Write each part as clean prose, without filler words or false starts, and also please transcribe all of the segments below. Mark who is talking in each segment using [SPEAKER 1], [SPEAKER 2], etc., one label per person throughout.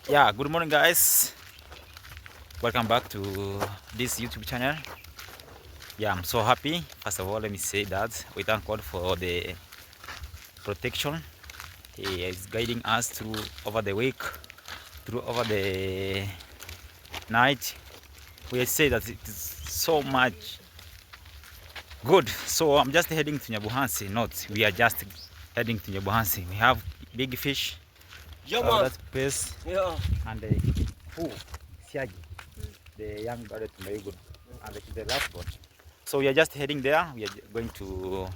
[SPEAKER 1] Yeah, good morning, guys. Welcome back to this YouTube channel. Yeah, I'm so happy. First of all, let me say that we thank God for the protection. He is guiding us through over the week, through over the night. We say that it is so much good. So I'm just heading to Nyabuhansi. Not we are just heading to Nyabuhansi. We have big fish.
[SPEAKER 2] Yeah,
[SPEAKER 1] That place.
[SPEAKER 2] yeah.
[SPEAKER 1] And who? Siagi, the young brother to very good, and the last one. So we are just heading there. We are going to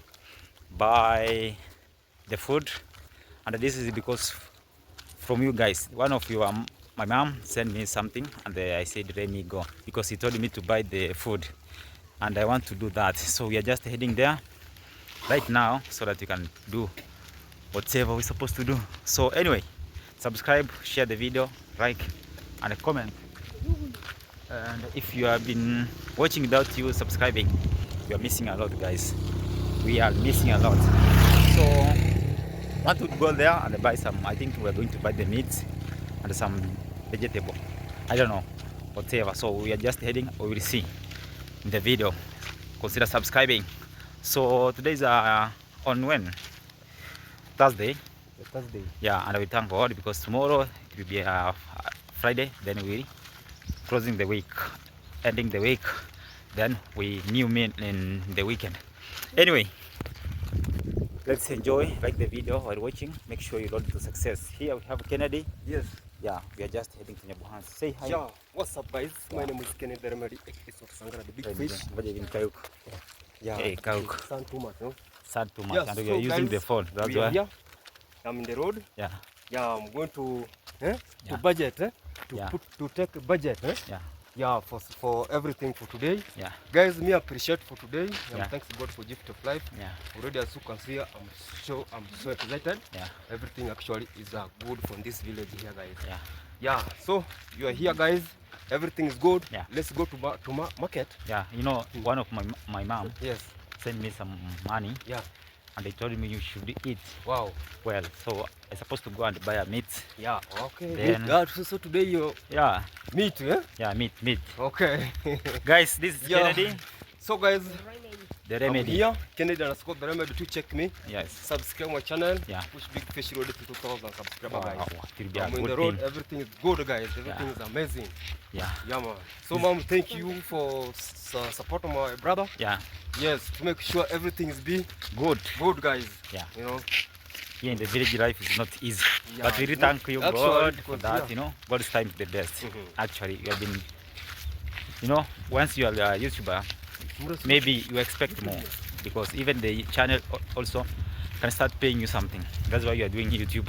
[SPEAKER 1] buy the food, and this is because from you guys, one of you, my mom sent me something, and I said let me go because he told me to buy the food, and I want to do that. So we are just heading there right now so that we can do whatever we're supposed to do. So anyway, subscribe, share the video, like, and comment. And if you have been watching without you subscribing, you are missing a lot, guys. We are missing a lot. So I want to go there and buy some. I think we're going to buy the meat and some vegetable. I don't know, whatever. So we are just heading. We will see in the video. Consider subscribing. So today's on when? Thursday.
[SPEAKER 2] Thursday.
[SPEAKER 1] Yeah, and we thank God because tomorrow it will be Friday. Then we closing the week, ending the week. Then we new meet in the weekend. Anyway, let's enjoy. Like the video while watching. Make sure you road to success. Here we have Kennedy.
[SPEAKER 2] Yes.
[SPEAKER 1] Yeah, we are just heading to Nyabuhansi. Say hi.
[SPEAKER 2] Yeah. What's up, guys? My name is Kennedy Remedy, episode Sangara, the big fish. Yeah.
[SPEAKER 1] Hey, Kauk.
[SPEAKER 2] Sun too much, no?
[SPEAKER 1] Sad too much.
[SPEAKER 2] Yeah,
[SPEAKER 1] And
[SPEAKER 2] so
[SPEAKER 1] we are using
[SPEAKER 2] guys,
[SPEAKER 1] the phone. That's
[SPEAKER 2] we are
[SPEAKER 1] why.
[SPEAKER 2] here. I'm in the road.
[SPEAKER 1] Yeah.
[SPEAKER 2] Yeah, I'm going to
[SPEAKER 1] Yeah.
[SPEAKER 2] to budget,
[SPEAKER 1] Yeah.
[SPEAKER 2] to take a budget,
[SPEAKER 1] Yeah.
[SPEAKER 2] Yeah, for everything for today.
[SPEAKER 1] Yeah.
[SPEAKER 2] Guys, me appreciate for today.
[SPEAKER 1] Yeah.
[SPEAKER 2] Thanks God for gift of life.
[SPEAKER 1] Yeah.
[SPEAKER 2] Already as you can see, I'm so excited.
[SPEAKER 1] Yeah.
[SPEAKER 2] Everything actually is good from this village here, guys.
[SPEAKER 1] Yeah.
[SPEAKER 2] Yeah, so you are here, guys. Everything is good.
[SPEAKER 1] Yeah.
[SPEAKER 2] Let's go to market.
[SPEAKER 1] Yeah. You know, one of my mom
[SPEAKER 2] Yes.
[SPEAKER 1] sent me some money,
[SPEAKER 2] Yeah.
[SPEAKER 1] and they told me you should eat
[SPEAKER 2] Wow.
[SPEAKER 1] well. So I'm supposed to go and buy a meat.
[SPEAKER 2] Yeah. Okay.
[SPEAKER 1] Then-
[SPEAKER 2] So today you
[SPEAKER 1] Yeah.
[SPEAKER 2] meat, eh?
[SPEAKER 1] Yeah, meat.
[SPEAKER 2] Okay.
[SPEAKER 1] Guys, this is
[SPEAKER 2] Yeah.
[SPEAKER 1] Kennedy,
[SPEAKER 2] So guys,
[SPEAKER 1] the
[SPEAKER 2] I'm
[SPEAKER 1] remedy.
[SPEAKER 2] here. Kennedy underscore the remedy to check me.
[SPEAKER 1] Yes.
[SPEAKER 2] Subscribe my channel.
[SPEAKER 1] Yeah.
[SPEAKER 2] Push big fish road to 2,000 subscribers,
[SPEAKER 1] Wow,
[SPEAKER 2] guys.
[SPEAKER 1] it will be a
[SPEAKER 2] I'm in the
[SPEAKER 1] good
[SPEAKER 2] road.
[SPEAKER 1] thing.
[SPEAKER 2] Everything is good, guys. Everything
[SPEAKER 1] Yeah.
[SPEAKER 2] is amazing.
[SPEAKER 1] Yeah.
[SPEAKER 2] Yeah, man. So, mom, thank you for supporting my brother.
[SPEAKER 1] Yeah.
[SPEAKER 2] Yes, to make sure everything is
[SPEAKER 1] Good.
[SPEAKER 2] good, guys.
[SPEAKER 1] Yeah.
[SPEAKER 2] You know.
[SPEAKER 1] Here in the village life is not easy.
[SPEAKER 2] Yeah,
[SPEAKER 1] But we really
[SPEAKER 2] it's not-
[SPEAKER 1] thank you,
[SPEAKER 2] actually,
[SPEAKER 1] God, for
[SPEAKER 2] because,
[SPEAKER 1] that.
[SPEAKER 2] yeah.
[SPEAKER 1] You know, God's time is the best.
[SPEAKER 2] Mhm.
[SPEAKER 1] Actually, you have been, you know, once you are a YouTuber, maybe you expect more because even the channel also can start paying you something. That's why you are doing YouTube.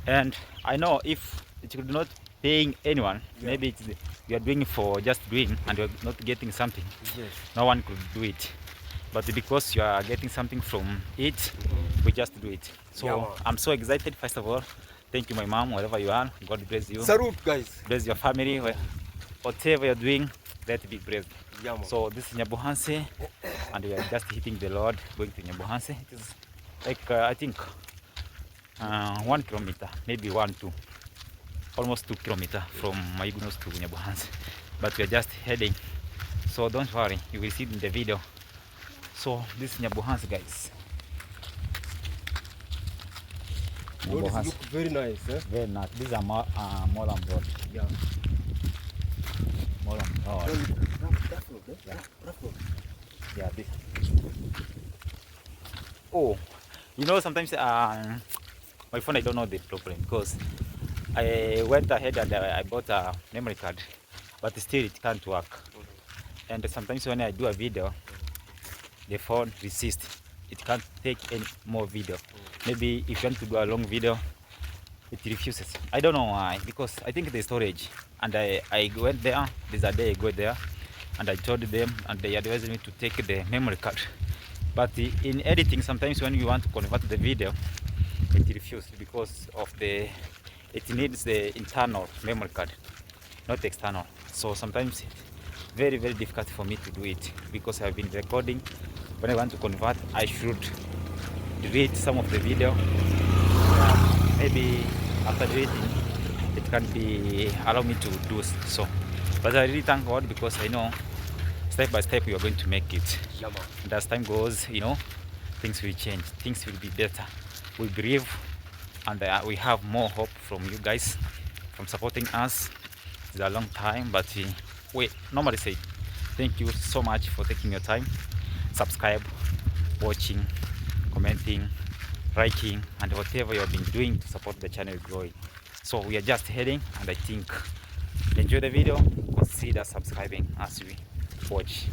[SPEAKER 1] And I know if it could not paying anyone,
[SPEAKER 2] Yeah.
[SPEAKER 1] maybe it's, you are doing for just doing and you're not getting something.
[SPEAKER 2] Yes.
[SPEAKER 1] No one could do it. But because you are getting something from it, we just do it. So
[SPEAKER 2] Yeah, man.
[SPEAKER 1] I'm so excited. First of all, thank you, my mom, wherever you are. God bless you.
[SPEAKER 2] Salute, guys.
[SPEAKER 1] Bless your family. Whatever you're doing, let it be blessed.
[SPEAKER 2] Yeah, man.
[SPEAKER 1] So this is Nyabuhansi, and we are just hitting the Lord, going to Nyabuhansi. It is like I think 1 kilometer, maybe 2, almost 2 kilometers from Maigunos to Nyabuhansi. But we are just heading, so don't worry, you will see it in the video. So this is Nyabuhansi, guys.
[SPEAKER 2] Road
[SPEAKER 1] Nyabuhansi.
[SPEAKER 2] look very nice, eh?
[SPEAKER 1] Very nice. These are Molam Road.
[SPEAKER 2] Yeah.
[SPEAKER 1] Molam Road.
[SPEAKER 2] That road, eh?
[SPEAKER 1] Yeah.
[SPEAKER 2] That road.
[SPEAKER 1] Yeah, this. Oh, you know, sometimes my phone, I don't know the problem because I went ahead and I bought a memory card, but still it can't work. And sometimes when I do a video, the phone resists. It can't take any more video. Maybe if you want to do a long video, it refuses. I don't know why, because I think the storage. And I went there, there's a day I go there, and I told them, and they advised me to take the memory card. But in editing, sometimes when you want to convert the video, it refuses because of it needs the internal memory card, not external. So sometimes it's very, very difficult for me to do it because I've been recording. When I want to convert, I should delete some of the video. Maybe after deleting, it can be allow me to do so. But I really thank God because I know step by step we are going to make it. And as time goes, you know, things will change, things will be better. We believe, and we have more hope from you guys, from supporting us. It's a long time, but we normally say thank you so much for taking your time. Subscribe, watching, commenting, liking, and whatever you have been doing to support the channel growing. So we are just heading, and I think enjoy the video. Consider subscribing as we watch.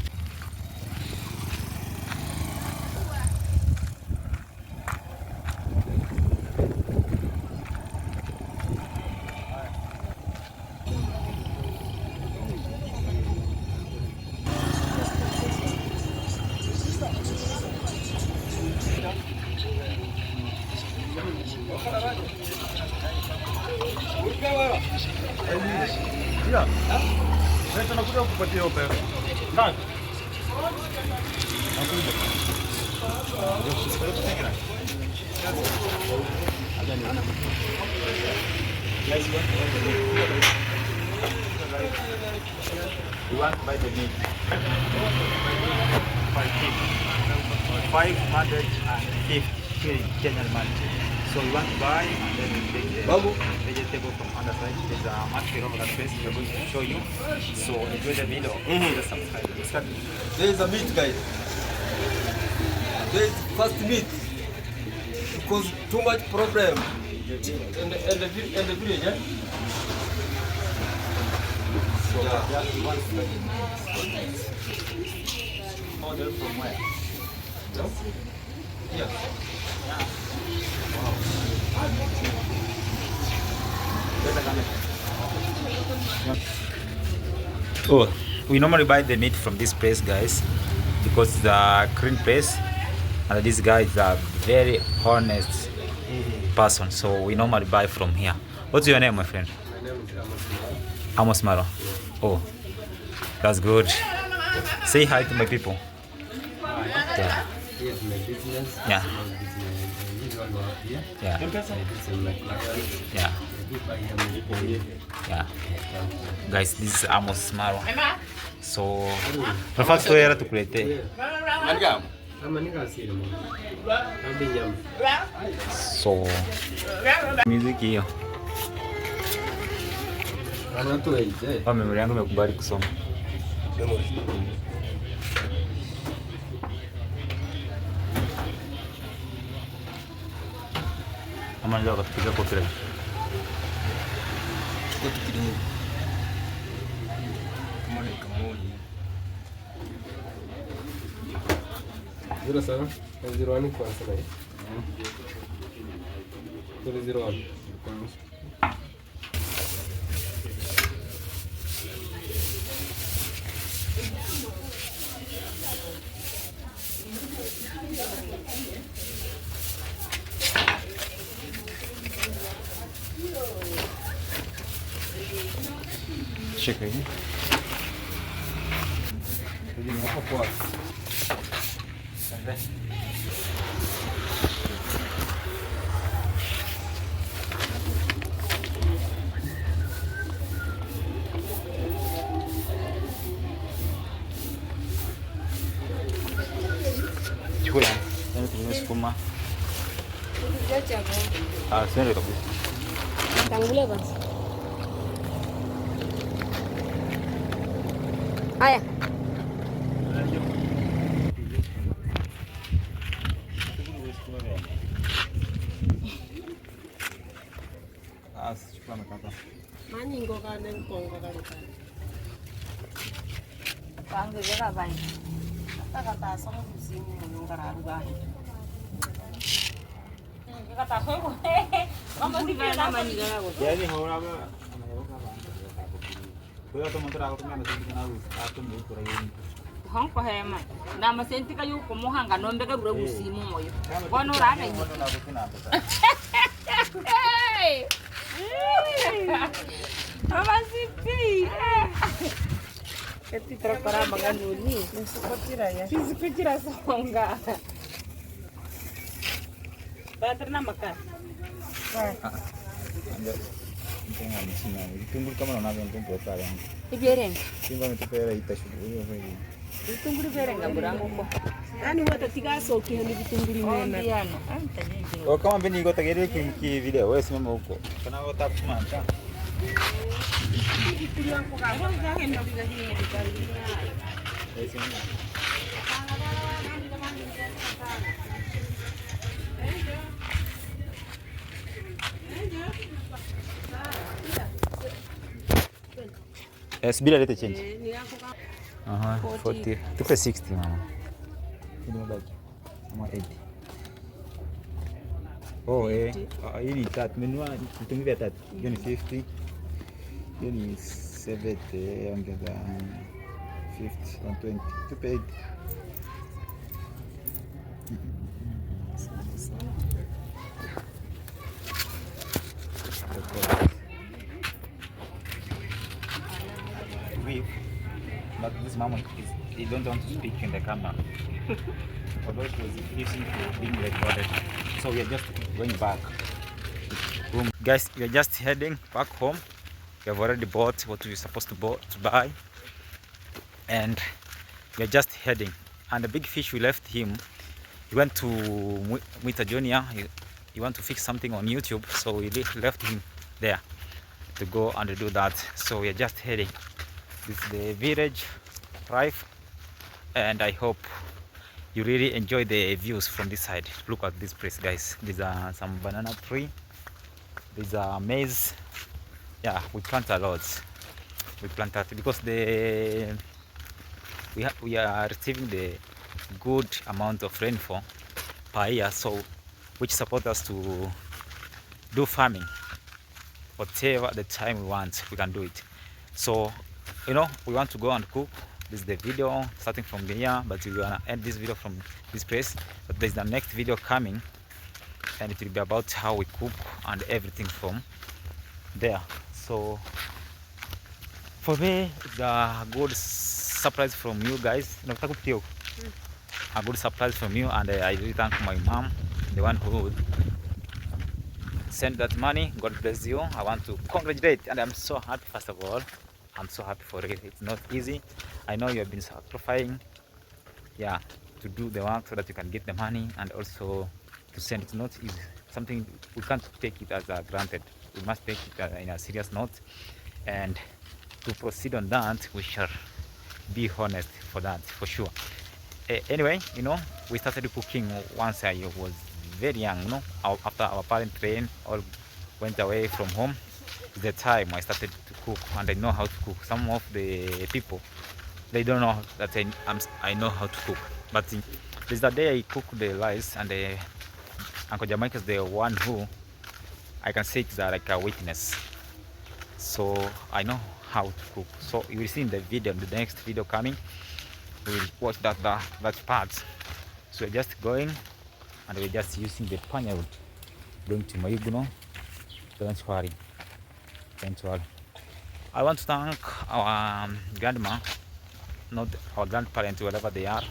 [SPEAKER 1] You want to buy the meat? 550 shilling Kenyan money. So you want to buy and then you take the vegetable from other side. There's a market over that place we're going to show you. So enjoy the video. Just subscribe.
[SPEAKER 2] There is a meat, guys. There is first meat. Because too much problem in the village, eh?
[SPEAKER 1] So just one order from where?
[SPEAKER 2] Yeah.
[SPEAKER 1] Oh, we normally buy the meat from this place, guys, because it's a clean place, and this guy is a very honest person. So we normally buy from here. What's your name, my friend?
[SPEAKER 2] My name is
[SPEAKER 1] Amos Maro. Oh, that's good. Say hi to my people. Yeah.
[SPEAKER 2] Here's my business.
[SPEAKER 1] Yeah.
[SPEAKER 2] My business. Usual work here.
[SPEAKER 1] Yeah.
[SPEAKER 2] I do some like classes.
[SPEAKER 1] Yeah.
[SPEAKER 2] I do buy them.
[SPEAKER 1] Yeah. Guys, this is Amos Maro. So, tunafaa tutoe tukulete.
[SPEAKER 2] Kama nika siri mo. Nabi nyama.
[SPEAKER 1] So, muziki hiyo.
[SPEAKER 2] Ana tu aje.
[SPEAKER 1] Memory yangu imekubali kusoma.
[SPEAKER 2] Memory.
[SPEAKER 1] Ama ndio akapiga copyright.
[SPEAKER 2] Kitu kidogo. Kama ni kamoja. 07 01 kwanza na hii. 001 kwanza.
[SPEAKER 1] Shika hii.
[SPEAKER 2] Ndio hapo kwa.
[SPEAKER 1] Chukua. Yaani tumesukuma. Sende kabisa.
[SPEAKER 3] Tangulia basi. Haya.
[SPEAKER 1] Chukua makata.
[SPEAKER 3] Mani ngoka nenkonga kalikana. Bange beka bai. Kata somo kusimu ngara rubahi. Kata somo. Mama sivana mani garago.
[SPEAKER 1] Yaani hauna anayoka bana. Kwa hiyo mtu anakutumia message kana ruhusa atumwe kura yini.
[SPEAKER 4] Honko hema na masenti kayo kumuhanga nombe ka rura gusimu moyo bono rana ni mama sipi eti prepara maganuni nisukutira songa baterna makan
[SPEAKER 1] Tenga mchina. Vitunguru kama unaona ndio pale yangu.
[SPEAKER 4] Iberenga.
[SPEAKER 1] Simba ametupea itashughuli hiyo.
[SPEAKER 4] Vitunguru berenga burango ko.
[SPEAKER 3] Yani wote tigasoke ni vitunguru mema.
[SPEAKER 4] Ndiano. Anta nyingi.
[SPEAKER 1] O kama mbeni iko tagere ki video wewe simama huko. Kana wata kumanta.
[SPEAKER 3] Vitunguru yangu kwa zake ndio vile
[SPEAKER 1] Wewe simama. Subira lete change. Aha, 40. Tupe 60 mama. Ndio baki. Kama 80. Oh hii ni tatu. Menua vitunguu vya tatu. Hiyo ni 50. Hiyo ni 70 ongeza 50 120. Tupe 80. But this mama they don't want to speak in the camera. Although it was refusing to being recorded. So we are just going back. Boom. Guys, we are just heading back home. We have already bought what we were supposed to buy. And we are just heading. And the big fish we left him, he went to Mwita Junior. He want to fix something on YouTube. So we left him there to go and do that. So we are just heading. This is the village drive, and I hope you really enjoy the views from this side. Look at this place, guys. These are some banana tree. These are maize. Yeah, we plant a lot. We plant that because we are receiving the good amount of rainfall per year, so which support us to do farming. Whatever the time we want, we can do it. So you know, we want to go and cook. This is the video starting from here, but we wanna end this video from this place. But there's the next video coming, and it will be about how we cook and everything from there. So for me, it's a good surprise from you guys. A good surprise from you, and I really thank my mom, the one who sent that money. God bless you. I want to congratulate, and I'm so happy. First of all, I'm so happy for it. It's not easy. I know you have been sacrificing, yeah, to do the work so that you can get the money, and also to send. It's not easy. Something we can't take it as a granted. We must take it in a serious note, and to proceed on that, we shall be honest for that, for sure. Anyway, you know, we started cooking once I was very young. You know, after our parents train all went away from home. The time I started to cook, and I know how to cook. Some of the people, they don't know that I know how to cook. But there's the day I cooked the rice, and Uncle Jamaica is the one who I can say is like a witness. So I know how to cook. So you will see in the video, the next video coming, we will watch that part. So we're just going, and we're just using the panya wood, going to Mayuguno. Don't worry. I want to thank our grandma, not our grandparents, wherever they are.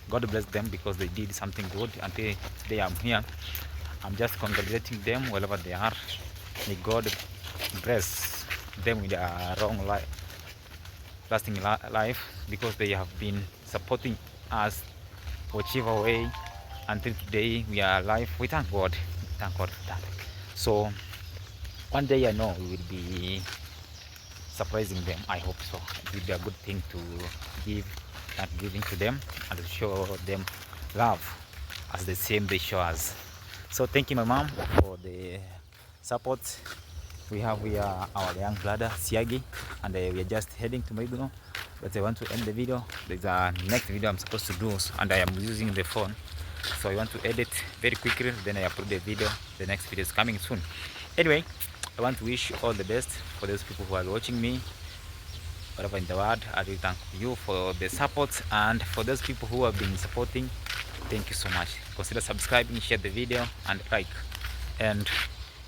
[SPEAKER 1] God bless them because they did something good. Until today I'm here. I'm just congratulating them wherever they are. May God bless them with a lasting life, because they have been supporting us whichever way until today we are alive. We thank God. Thank God for that. So one day I know we will be surprising them. I hope so. It will be a good thing to give and giving to them, and to show them love as the same they show us. So thank you, my mom, for the support. We have here our young brother Siagi, and we are just heading to Maiguno. But I want to end the video. There's a next video I'm supposed to do, and I am using the phone, so I want to edit very quickly, then I upload the video. The next video is coming soon. Anyway, I want to wish you all the best for those people who are watching me wherever in the world. I really thank you for the support, and for those people who have been supporting, thank you so much. Consider subscribing, share the video, and like, and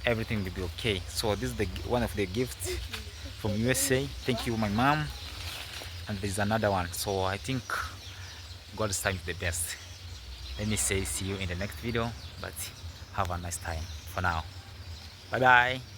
[SPEAKER 1] everything will be okay. So this is one of the gifts from USA. Thank you, my mom. And there's another one. So I think God's time is the best. Let me say see you in the next video, but have a nice time for now. Bye bye.